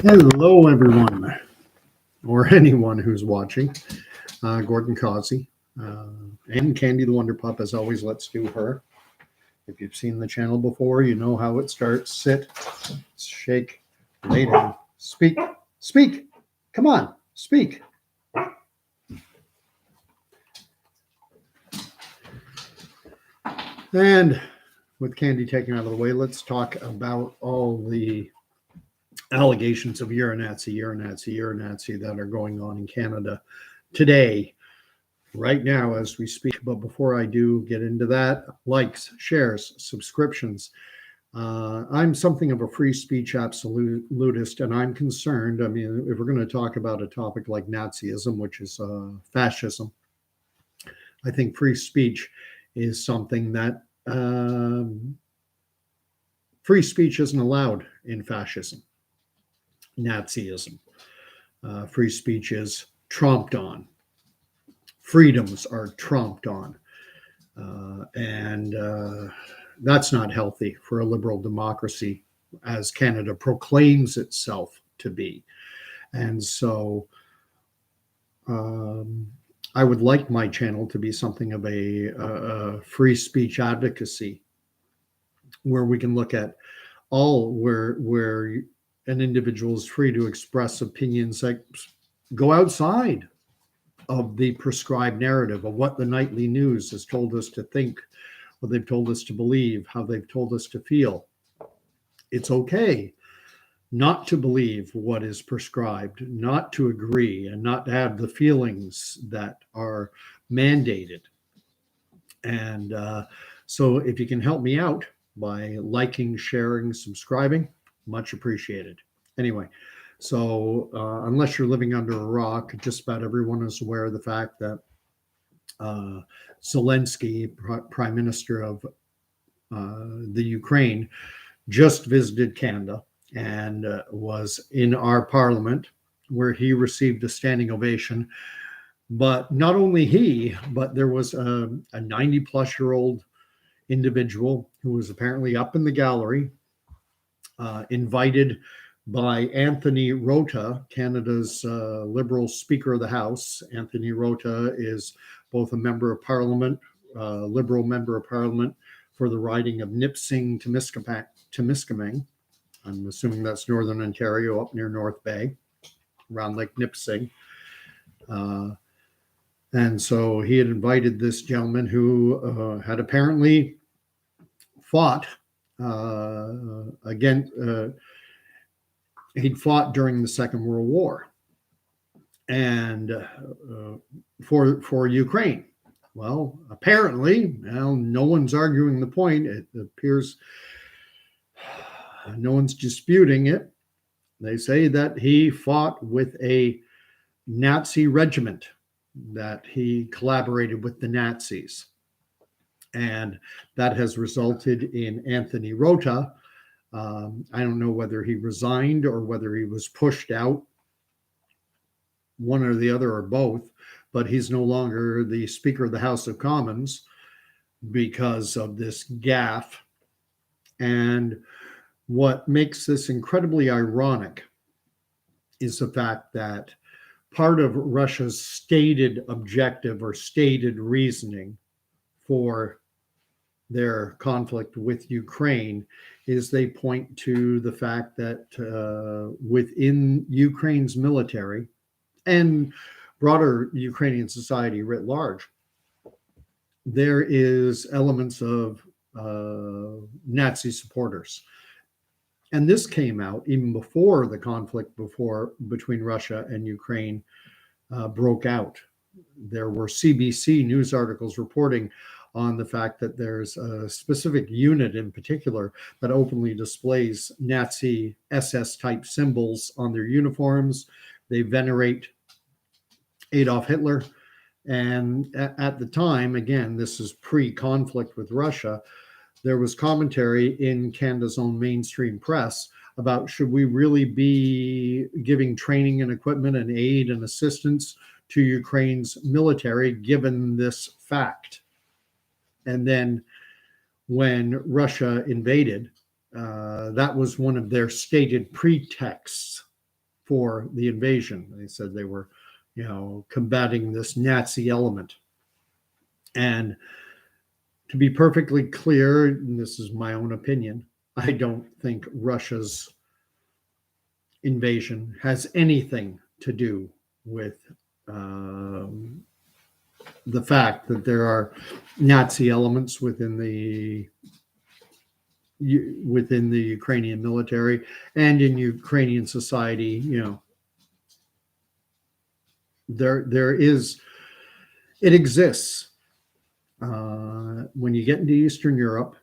Hello, everyone, or anyone who's watching. Gordon Causey and Candy the Wonder Pup, as always. Let's do her. If you've seen the channel before, you know how it starts. Sit, shake, lay down, speak, speak. Come on, speak. And with Candy taken out of the way, let's talk about all the allegations of Urinazi that are going on in Canada today, right now, as we speak. But before I do get into that, likes, shares, subscriptions. I'm something of a free speech absolutist, and I'm concerned. I mean, if we're going to talk about a topic like Nazism, which is fascism, I think free speech is something that free speech isn't allowed in fascism, Nazism. Free speech is tromped on. Freedoms are tromped on. And that's not healthy for a liberal democracy, as Canada proclaims itself to be. And so I would like my channel to be something of a free speech advocacy, where we can look at all where an individual is free to express opinions that go outside of the prescribed narrative of what the nightly news has told us to think, what they've told us to believe, how they've told us to feel. It's okay not to believe what is prescribed, not to agree, and not to have the feelings that are mandated. And so if you can help me out by liking, sharing, subscribing, much appreciated. Anyway, so unless you're living under a rock, just about everyone is aware of the fact that Zelensky, Prime Minister of the Ukraine, just visited Canada and was in our parliament, where he received a standing ovation. But not only he, but there was a 90-plus-year-old individual who was apparently up in the gallery, invited by Anthony Rota, Canada's Liberal Speaker of the House. Anthony Rota is both a member of Parliament, Liberal member of Parliament for the riding of Nipissing-Temiskaming. I'm assuming that's Northern Ontario, up near North Bay, around Lake Nipissing. And so he had invited this gentleman who had apparently fought he'd fought during the Second World War and for Ukraine. Well, apparently, no one's arguing the point. It appears no one's disputing it. They say that he fought with a Nazi regiment, that he collaborated with the Nazis. And that has resulted in Anthony Rota. I don't know whether he resigned or whether he was pushed out, one or the other or both, but he's no longer the Speaker of the House of Commons because of this gaffe. And what makes this incredibly ironic is the fact that part of Russia's stated objective or stated reasoning for their conflict with Ukraine is they point to the fact that within Ukraine's military and broader Ukrainian society writ large, there is elements of Nazi supporters. And this came out even before the conflict between Russia and Ukraine broke out. There were CBC news articles reporting on the fact that there's a specific unit in particular that openly displays Nazi SS type symbols on their uniforms. They venerate Adolf Hitler. And at the time, again, this is pre-conflict with Russia, there was commentary in Canada's own mainstream press about, should we really be giving training and equipment and aid and assistance to Ukraine's military given this fact? And then when Russia invaded, that was one of their stated pretexts for the invasion. They said they were, combating this Nazi element. And to be perfectly clear, and this is my own opinion, I don't think Russia's invasion has anything to do with the fact that there are Nazi elements within the Ukrainian military and in Ukrainian society. It exists. When you get into Eastern Europe,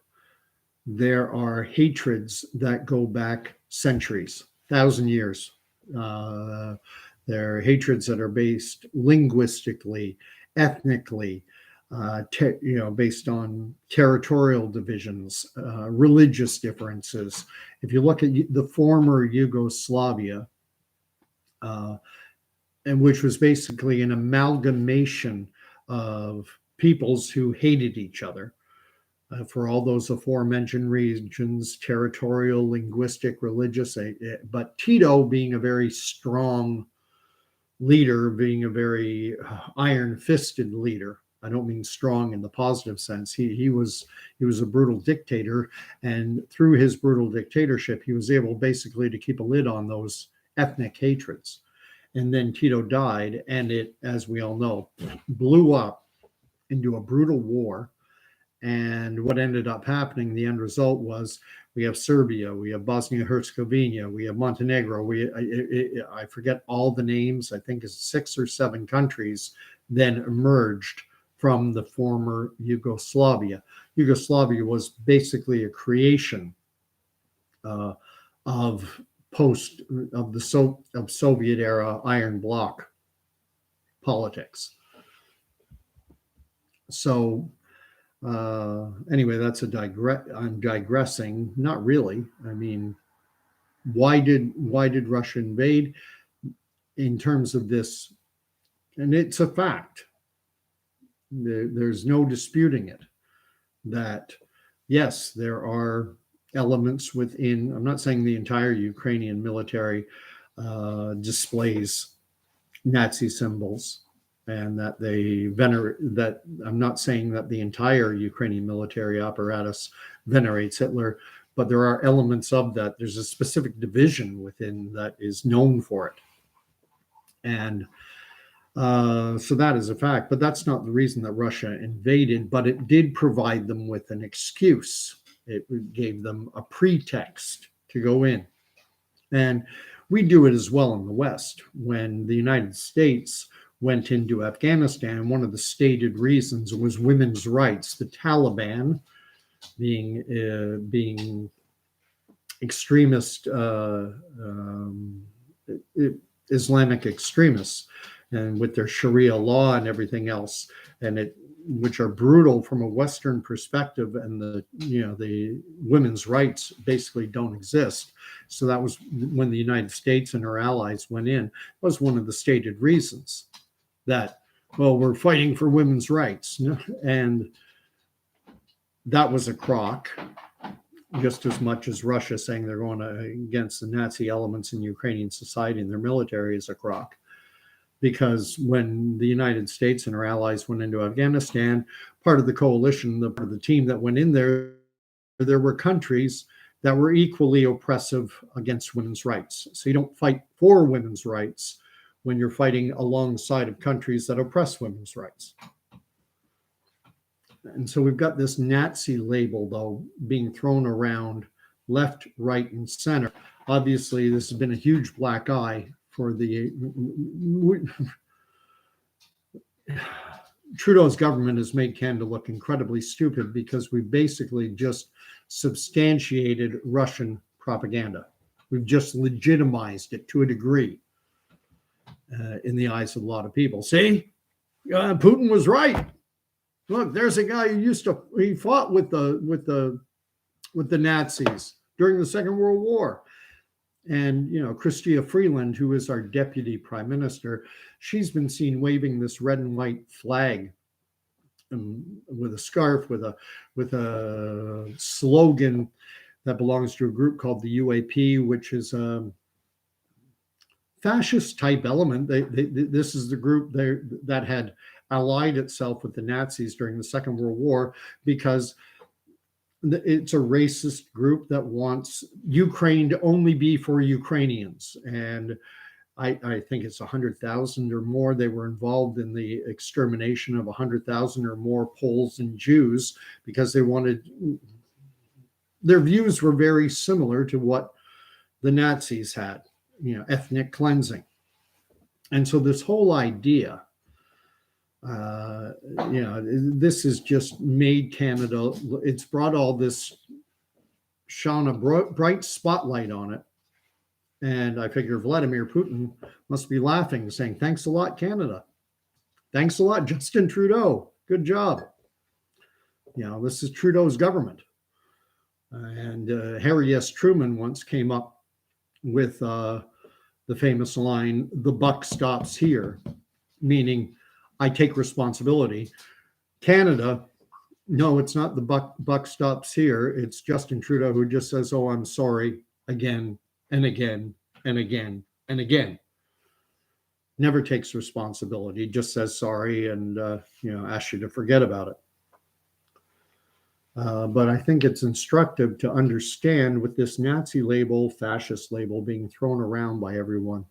there are hatreds that go back centuries, 1,000 years. There are hatreds that are based linguistically, ethnically, based on territorial divisions, religious differences. If you look at the former Yugoslavia, and which was basically an amalgamation of peoples who hated each other for all those aforementioned reasons, territorial, linguistic, religious, but Tito being a very strong leader, being a very iron-fisted leader. I don't mean strong in the positive sense. He was a brutal dictator, and through his brutal dictatorship, he was able basically to keep a lid on those ethnic hatreds. And then Tito died, and it, as we all know, blew up into a brutal war. And what ended up happening, the end result was we have Serbia, we have Bosnia-Herzegovina, we have Montenegro. I forget all the names. I think it's 6 or 7 countries then emerged from the former Yugoslavia. Yugoslavia was basically a creation of Soviet era Iron Bloc politics. So anyway, that's I'm digressing. Not really. I mean, why did Russia invade? In terms of this, and it's a fact. There's no disputing it. That yes, there are elements within. I'm not saying the entire Ukrainian military displays Nazi symbols, and that they venerate. That I'm not saying that the entire Ukrainian military apparatus venerates Hitler, but there are elements of that. There's a specific division within that is known for it, and so that is a fact. But that's not the reason that Russia invaded. But it did provide them with an excuse. It gave them a pretext to go in, and we do it as well in the West. When the United States went into Afghanistan, one of the stated reasons was women's rights. The Taliban, being extremist Islamic extremists, and with their Sharia law and everything else, which are brutal from a Western perspective, and the women's rights basically don't exist. So that was when the United States and her allies went in. Was one of the stated reasons that, well, we're fighting for women's rights, and that was a crock, just as much as Russia saying they're going against the Nazi elements in Ukrainian society and their military is a crock. Because when the United States and her allies went into Afghanistan, part of the coalition, part of the team that went in there were countries that were equally oppressive against women's rights. So you don't fight for women's rights when you're fighting alongside of countries that oppress women's rights. And so we've got this Nazi label, though, being thrown around left, right, and center. Obviously, this has been a huge black eye for the Trudeau's government has made Canada look incredibly stupid because we basically just substantiated Russian propaganda. We've just legitimized it to a degree in the eyes of a lot of people. See, Putin was right. Look, there's a guy who he fought with the Nazis during the Second World War. And, Chrystia Freeland, who is our deputy prime minister, she's been seen waving this red and white flag with a scarf, with a slogan that belongs to a group called the UAP, which is fascist type element. This is the group that had allied itself with the Nazis during the Second World War because it's a racist group that wants Ukraine to only be for Ukrainians. And I think it's 100,000 or more. They were involved in the extermination of 100,000 or more Poles and Jews because they wanted, their views were very similar to what the Nazis had, ethnic cleansing. And so this whole idea, this has just made Canada, it's brought all this, shone a bright spotlight on it. And I figure Vladimir Putin must be laughing, saying, thanks a lot, Canada. Thanks a lot, Justin Trudeau. Good job. This is Trudeau's government. And Harry S. Truman once came up with the famous line, the buck stops here, meaning I take responsibility. Canada, no, it's not the buck stops here. It's Justin Trudeau who just says, oh, I'm sorry, again and again and again and again. Never takes responsibility, just says sorry and asks you to forget about it. But I think it's instructive to understand with this Nazi label, fascist label being thrown around by everyone.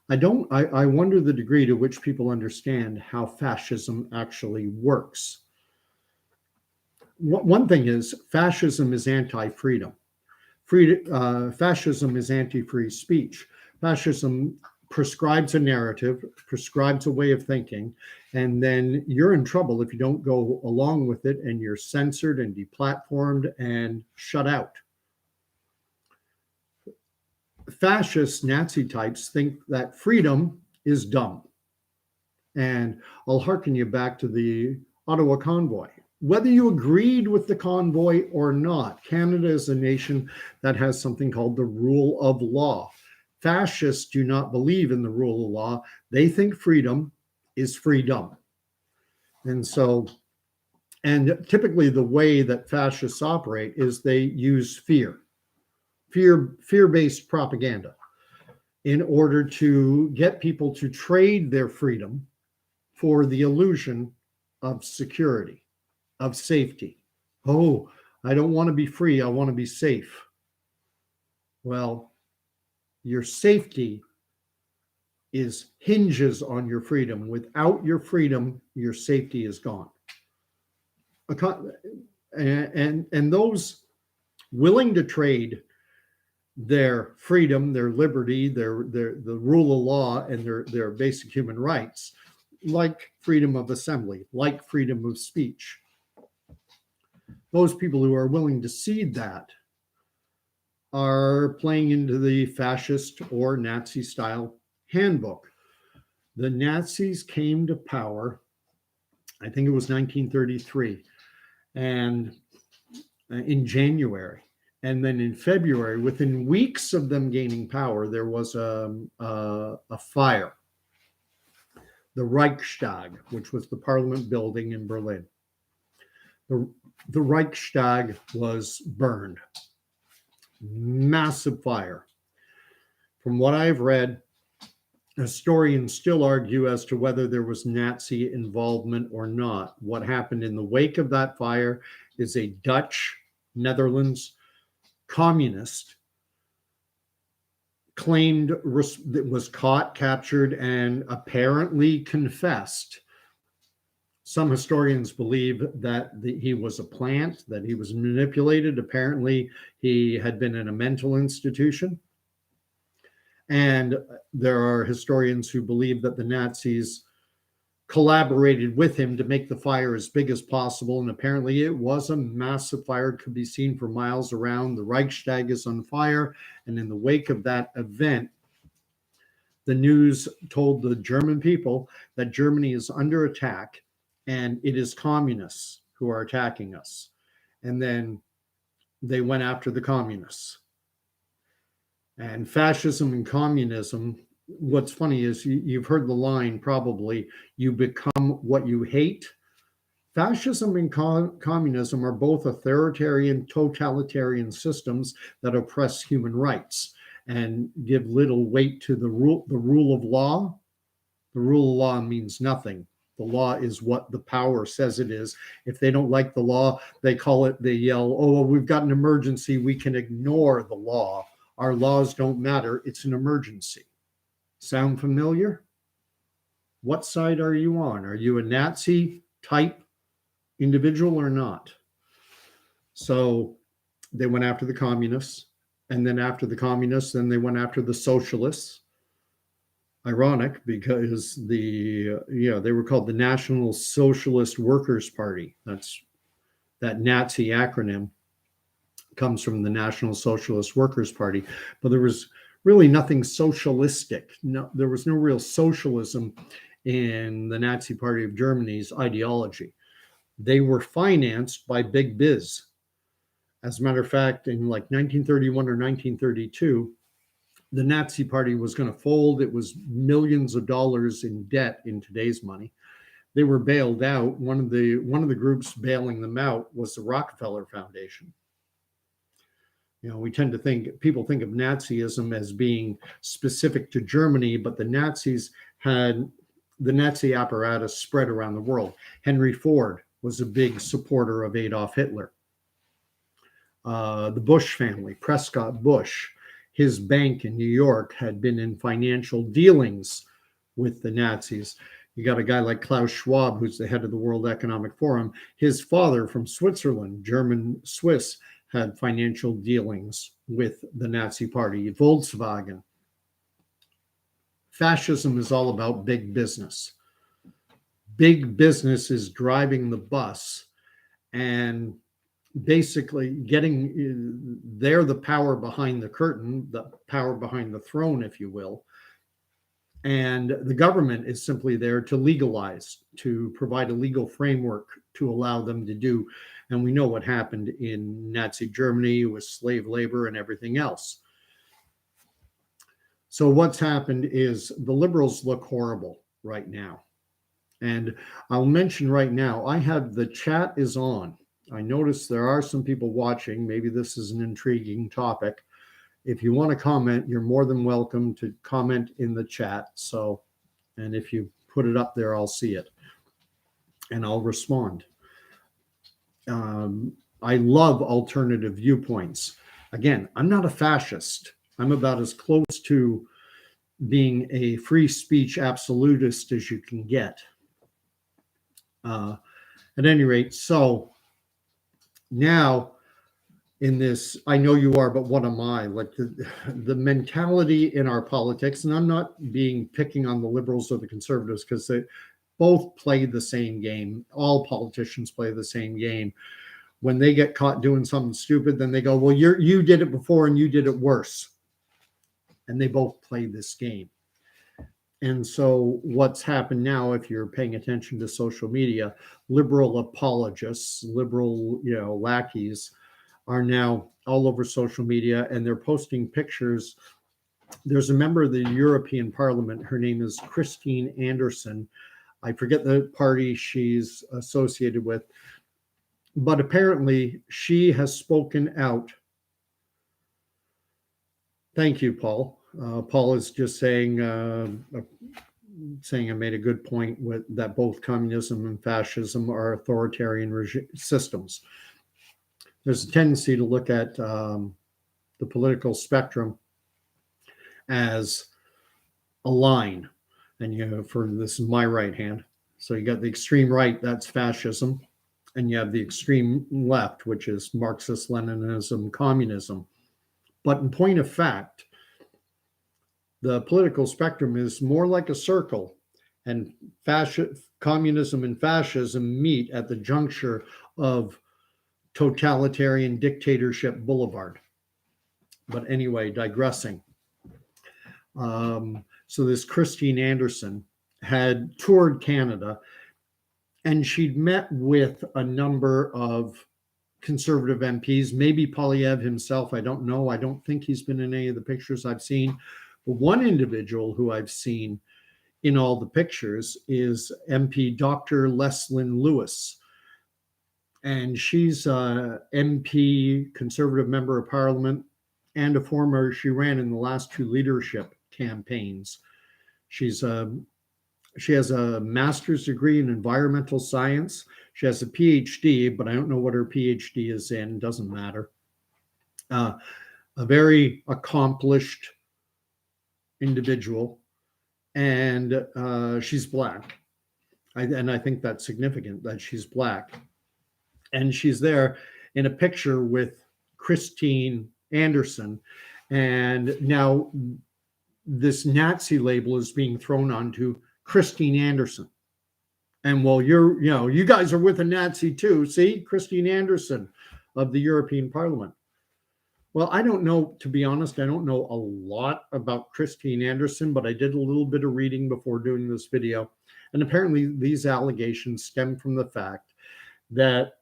I wonder the degree to which people understand how fascism actually works. One thing is, fascism is anti-freedom. Fascism is anti-free speech. Fascism prescribes a narrative, prescribes a way of thinking, and then you're in trouble if you don't go along with it, and you're censored and deplatformed and shut out. Fascist Nazi types think that freedom is dumb. And I'll hearken you back to the Ottawa convoy. Whether you agreed with the convoy or not, Canada is a nation that has something called the rule of law. Fascists do not believe in the rule of law. They think freedom is freedom. And so, and typically the way that fascists operate is they use fear-based propaganda in order to get people to trade their freedom for the illusion of security, of safety. Oh, I don't want to be free. I want to be safe. Well, your safety hinges on your freedom. Without your freedom, your safety is gone. And those willing to trade their freedom, their liberty, the rule of law, and their basic human rights, like freedom of assembly, like freedom of speech. Those people who are willing to cede that are playing into the fascist or Nazi style handbook. The Nazis came to power, I think it was 1933, and in January. And then in February, within weeks of them gaining power, there was a fire. The Reichstag, which was the parliament building in Berlin. The Reichstag was burned. Massive fire. From what I've read, historians still argue as to whether there was Nazi involvement or not. What happened in the wake of that fire is a Dutch, Netherlands communist claimed that was caught, captured, and apparently confessed. Some historians believe that he was a plant, that he was manipulated. Apparently, he had been in a mental institution. And there are historians who believe that the Nazis collaborated with him to make the fire as big as possible. And apparently it was a massive fire. It could be seen for miles around. The Reichstag is on fire. And in the wake of that event, the news told the German people that Germany is under attack and it is communists who are attacking us. And then they went after the communists. And fascism and communism, what's funny is you've heard the line probably, you become what you hate. Fascism and communism are both authoritarian, totalitarian systems that oppress human rights. and give little weight to the rule of law. The rule of law means nothing. The law is what the power says it is. If they don't like the law, they yell, oh, well, we've got an emergency. We can ignore the law. Our laws don't matter. It's an emergency. Sound familiar? What side are you on? Are you a Nazi type individual or not? So they went after the communists, and then after the communists, then they went after the socialists. Ironic, because they were called the National Socialist Workers' Party. That Nazi acronym comes from the National Socialist Workers' Party, but there was really nothing socialistic. No, there was no real socialism in the Nazi Party of Germany's ideology. They were financed by big biz. As a matter of fact, in like 1931 or 1932, the Nazi Party was going to fold. It was millions of dollars in debt in today's money. They were bailed out. One of the groups bailing them out was the Rockefeller Foundation. We tend to people think of Nazism as being specific to Germany, but the Nazis had the Nazi apparatus spread around the world. Henry Ford was a big supporter of Adolf Hitler. The Bush family, Prescott Bush, his bank in New York had been in financial dealings with the Nazis. You got a guy like Klaus Schwab, who's the head of the World Economic Forum. His father from Switzerland, German Swiss, had financial dealings with the Nazi Party. Volkswagen. Fascism is all about big business. Big business is driving the bus and basically they're the power behind the curtain, the power behind the throne, if you will. And the government is simply there to legalize, to provide a legal framework to allow them to do. And we know what happened in Nazi Germany with slave labor and everything else. So what's happened is the liberals look horrible right now. And I'll mention right now, the chat is on. I notice there are some people watching. Maybe this is an intriguing topic. If you want to comment, you're more than welcome to comment in the chat. And if you put it up there, I'll see it and I'll respond. I love alternative viewpoints. Again, I'm not a fascist. I'm about as close to being a free speech absolutist as you can get. At any rate, so now in this, I know you are, but what am I? Like the mentality in our politics, and I'm not picking on the liberals or the conservatives because they both play the same game. All politicians play the same game. When they get caught doing something stupid, then they go, well, you did it before and you did it worse. And they both play this game. And so what's happened now, if you're paying attention to social media, liberal apologists, liberal, lackeys are now all over social media, and they're posting pictures. There's a member of the European Parliament. Her name is Christine Anderson. I forget the party she's associated with, but apparently she has spoken out. Thank you, Paul. Paul is just saying I made a good point that both communism and fascism are authoritarian systems. There's a tendency to look at the political spectrum as a line. And this is my right hand. So you got the extreme right, that's fascism. And you have the extreme left, which is Marxist Leninism, communism. But in point of fact, the political spectrum is more like a circle, and communism and fascism meet at the juncture of totalitarian dictatorship boulevard. But anyway, digressing. So this Christine Anderson had toured Canada, and she'd met with a number of conservative MPs, maybe Polyev himself. I don't know. I don't think he's been in any of the pictures I've seen. But one individual who I've seen in all the pictures is MP Dr. Leslyn Lewis. And she's a MP, conservative member of parliament. and a former, she ran in the last two leadership campaigns. She's a She has a master's degree in environmental science. She has a PhD, but I don't know what her PhD is in. Doesn't matter. Uh, a very accomplished individual, and she's black. And I think that's significant that she's black. And she's there in a picture with Christine Anderson. And now this Nazi label is being thrown onto Christine Anderson. And well, you guys are with a Nazi too. See, Christine Anderson of the European Parliament. Well, I don't know, to be honest, I don't know a lot about Christine Anderson, but I did a little bit of reading before doing this video. And apparently these allegations stem from the fact that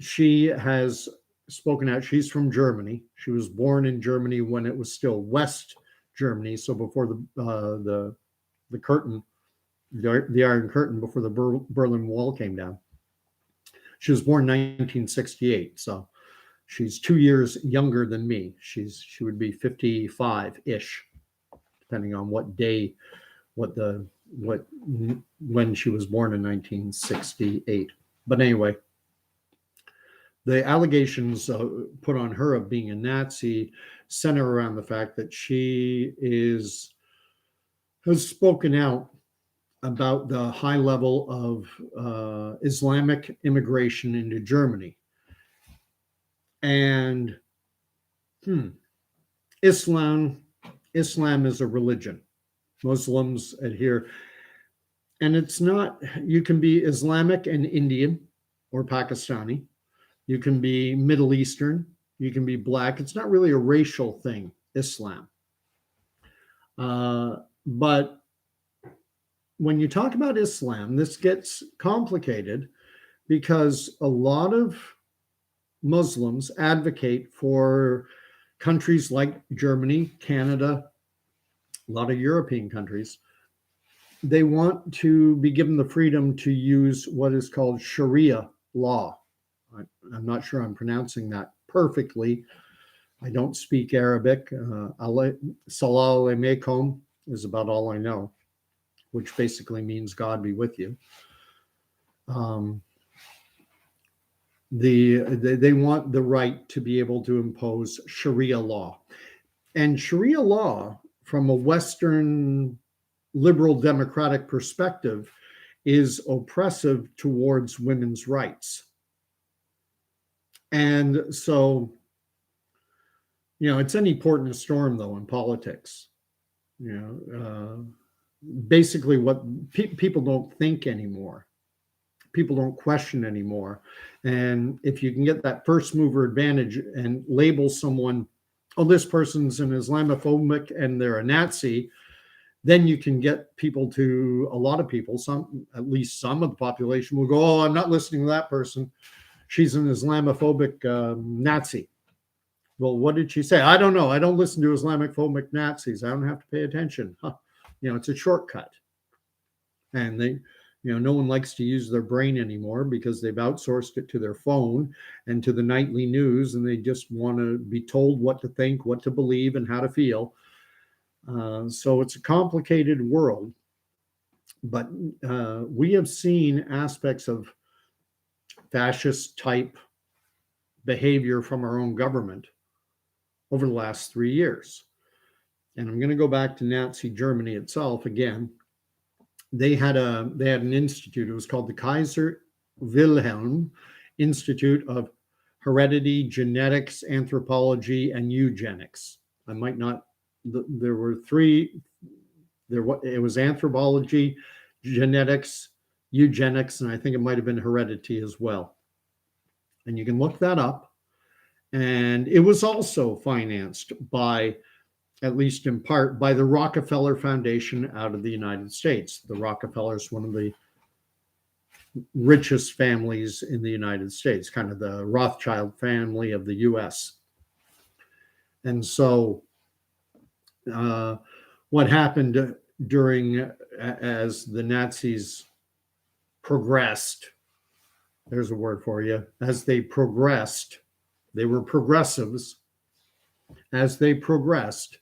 she has spoken out. She's from Germany. She was born in Germany when it was still West Germany. So before the curtain, the Iron Curtain, before the Berlin Wall came down. She was born in 1968. So she's 2 years younger than me. She would be 55-ish, depending on what day, when she was born in 1968. But anyway, the allegations put on her of being a Nazi center around the fact that she has spoken out about the high level of Islamic immigration into Germany. And Islam is a religion. Muslims adhere. And it's not, you can be Islamic and Indian or Pakistani. You can be Middle Eastern. You can be black. It's not really a racial thing, Islam. But when you talk about Islam, this gets complicated because a lot of Muslims advocate for countries like Germany, Canada, a lot of European countries. They want to be given the freedom to use what is called Sharia law. I'm not sure I'm pronouncing that perfectly. I don't speak Arabic. Salam alaikum is about all I know, which basically means God be with you. They want the right to be able to impose Sharia law. And Sharia law, from a Western liberal democratic perspective, is oppressive towards women's rights. And so, it's any port in a storm, though, in politics. Basically what people don't think anymore. People don't question anymore. And if you can get that first mover advantage and label someone, oh, this person's an Islamophobic and they're a Nazi, then you can get a lot of people, at least some of the population will go, oh, I'm not listening to that person. She's an Islamophobic Nazi. Well, what did she say? I don't know. I don't listen to Islamophobic Nazis. I don't have to pay attention. It's a shortcut. And no one likes to use their brain anymore because they've outsourced it to their phone and to the nightly news, and they just want to be told what to think, what to believe, and how to feel. So it's a complicated world. But we have seen aspects of fascist type behavior from our own government over the last 3 years. And I'm going to go back to Nazi Germany itself again. They had an institute. It was called the Kaiser Wilhelm Institute of Heredity, Genetics, Anthropology, and Eugenics. There were three. It was anthropology, genetics, eugenics, and I think it might have been heredity as well. And you can look that up. And it was also financed by, at least in part, by the Rockefeller Foundation out of the United States. The Rockefellers, one of the richest families in the United States, kind of the Rothschild family of the US. And so what happened as the Nazis progressed, there's a word for you, as they progressed, they were progressives. as they progressed,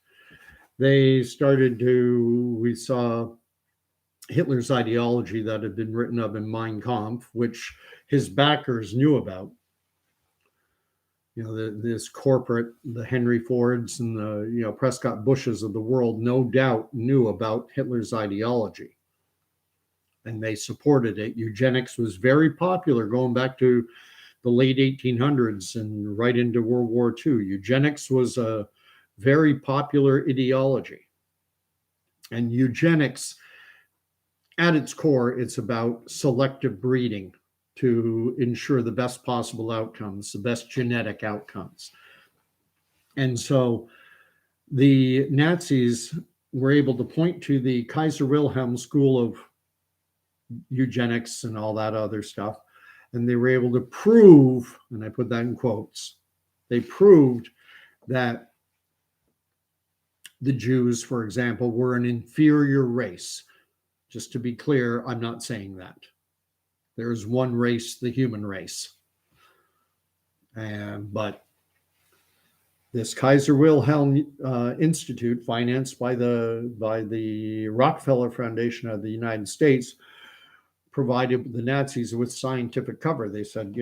they started to, we saw Hitler's ideology that had been written of in Mein Kampf, which his backers knew about. This corporate, the Henry Fords and the Prescott Bushes of the world, no doubt knew about Hitler's ideology, and they supported it. Eugenics was very popular going back to the late 1800s and right into World War II. Eugenics was a very popular ideology, and eugenics, at its core, it's about selective breeding to ensure the best possible outcomes, the best genetic outcomes. And so the Nazis were able to point to the Kaiser Wilhelm School of Eugenics and all that other stuff, and they were able to prove, and I put that in quotes, they proved that the Jews, for example, were an inferior race. Just to be clear, I'm not saying that. There is one race, the human race. But this Kaiser Wilhelm Institute, financed by the Rockefeller Foundation of the United States, provided the Nazis with scientific cover. They said,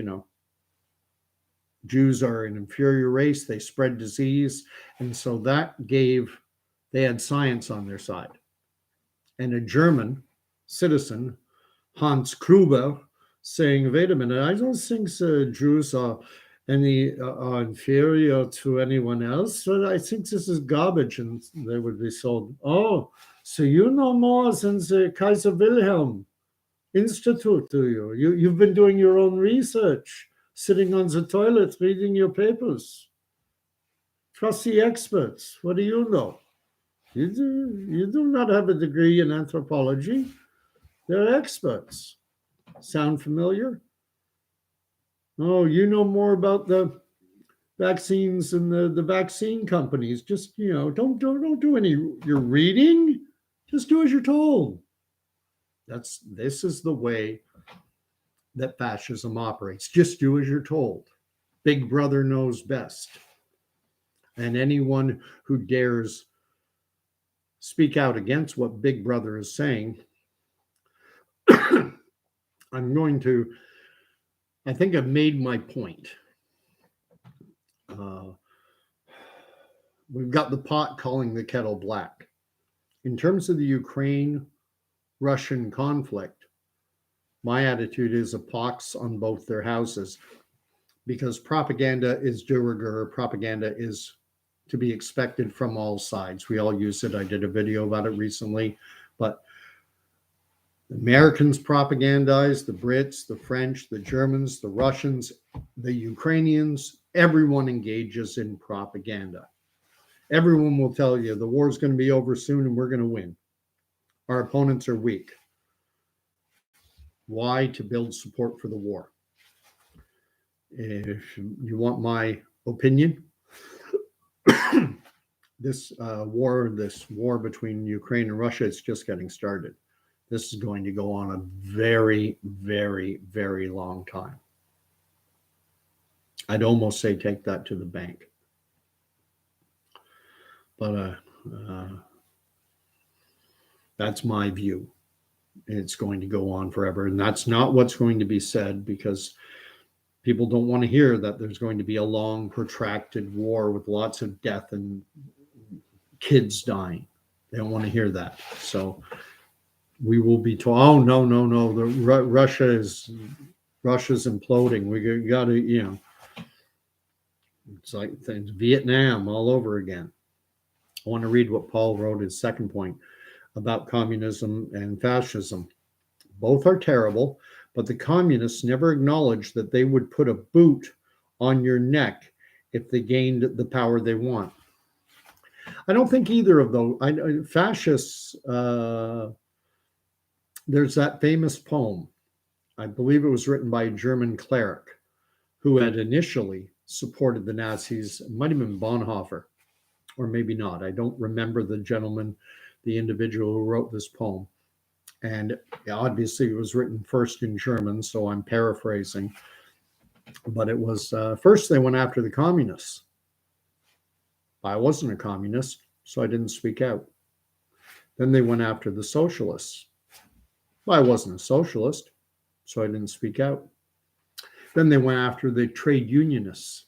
Jews are an inferior race, they spread disease, and so they had science on their side. And a German citizen, Hans Gruber, saying, wait a minute, I don't think the Jews are inferior to anyone else. But I think this is garbage. And they would be told, oh, so you know more than the Kaiser Wilhelm Institute, do you? You've been doing your own research, sitting on the toilet, reading your papers. Trust the experts. What do you know? You do not have a degree in anthropology. They're experts. Sound familiar? Oh, you know more about the vaccines and the vaccine companies. Just don't do any your reading. Just do as you're told. This is the way that fascism operates. Just do as you're told. Big Brother knows best. And anyone who dares speak out against what Big Brother is saying, I think I've made my point. We've got the pot calling the kettle black. In terms of the Ukraine-Russian conflict, my attitude is a pox on both their houses, because propaganda is de rigueur. Propaganda is to be expected from all sides. We all use it. I did a video about it recently, but the Americans propagandize, the Brits, the French, the Germans, the Russians, the Ukrainians, everyone engages in propaganda. Everyone will tell you the war is going to be over soon and we're going to win. Our opponents are weak. Why? To build support for the war. If you want my opinion, this war between Ukraine and Russia is just getting started. This is going to go on a very, very, very long time. I'd almost say take that to the bank. But that's my view. It's going to go on forever. And that's not what's going to be said, because people don't want to hear that there's going to be a long, protracted war with lots of death and kids dying. They don't want to hear that. So we will be told, oh, no. Russia's imploding. We got to, it's like Vietnam all over again. I want to read what Paul wrote, his second point about communism and fascism. Both are terrible, but the communists never acknowledged that they would put a boot on your neck if they gained the power they want. I don't think either of those. Fascists, there's that famous poem. I believe it was written by a German cleric who had initially supported the Nazis. It might have been Bonhoeffer, or maybe not. I don't remember the gentleman, the individual who wrote this poem. And obviously it was written first in German, so I'm paraphrasing. But it was first they went after the communists. I wasn't a communist, so I didn't speak out. Then they went after the socialists. I wasn't a socialist, so I didn't speak out. Then they went after the trade unionists,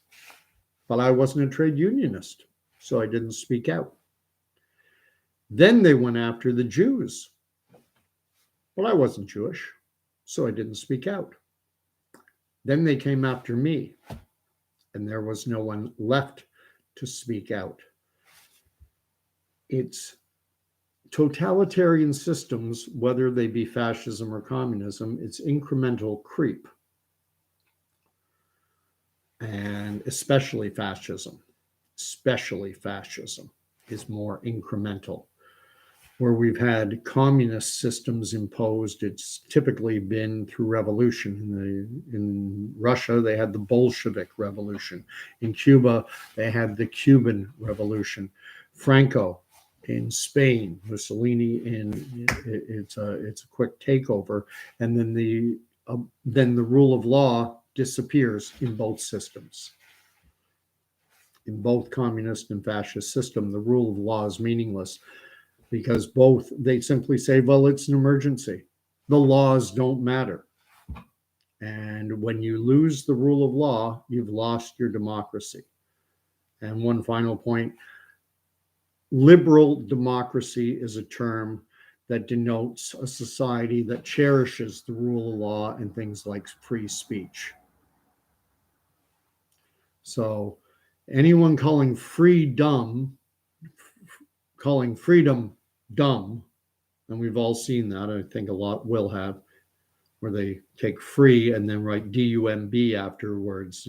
but I wasn't a trade unionist, so I didn't speak out. Then they went after the Jews. Well, I wasn't Jewish, so I didn't speak out. Then they came after me, and there was no one left to speak out. It's totalitarian systems, whether they be fascism or communism, it's incremental creep. And especially fascism is more incremental. Where we've had communist systems imposed, it's typically been through revolution. In Russia, they had the Bolshevik Revolution. In Cuba, they had the Cuban Revolution. Franco in Spain, Mussolini it's a quick takeover, and then the rule of law disappears in both systems. In both communist and fascist system, the rule of law is meaningless because both, they simply say, well, it's an emergency. The laws don't matter. And when you lose the rule of law, you've lost your democracy. And one final point, liberal democracy is a term that denotes a society that cherishes the rule of law and things like free speech. So anyone calling freedom dumb, and we've all seen that, I think a lot will have, where they take free and then write D-U-M-B afterwards.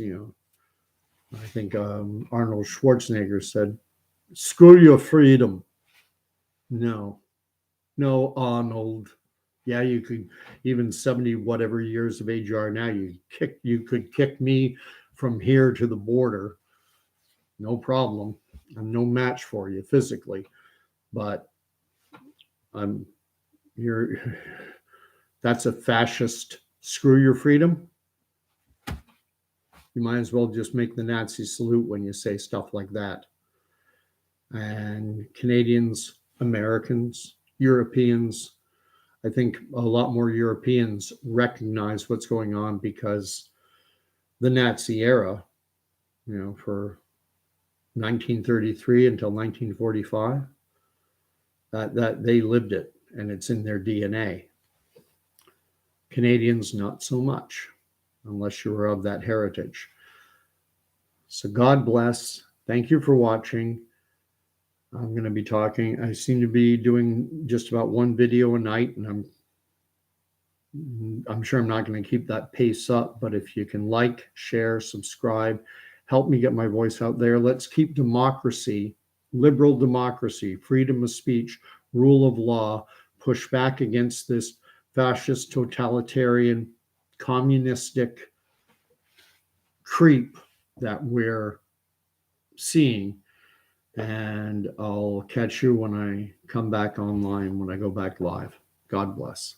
I think Arnold Schwarzenegger said, screw your freedom. No, Arnold. Yeah, you could, even 70 whatever years of age you are now, you could kick me from here to the border. No problem. I'm no match for you physically, but that's a fascist screw your freedom. You might as well just make the Nazi salute when you say stuff like that. And Canadians, Americans, Europeans, I think a lot more Europeans recognize what's going on because the Nazi era, for 1933 until 1945, that they lived it, and it's in their DNA. Canadians, not so much, unless you are of that heritage. So God bless. Thank you for watching. I'm going to be talking. I seem to be doing just about one video a night, and I'm sure I'm not going to keep that pace up, but if you can like, share, subscribe, help me get my voice out there. Let's keep democracy, liberal democracy, freedom of speech, rule of law, push back against this fascist, totalitarian, communistic creep that we're seeing. And I'll catch you when I come back online, when I go back live. God bless.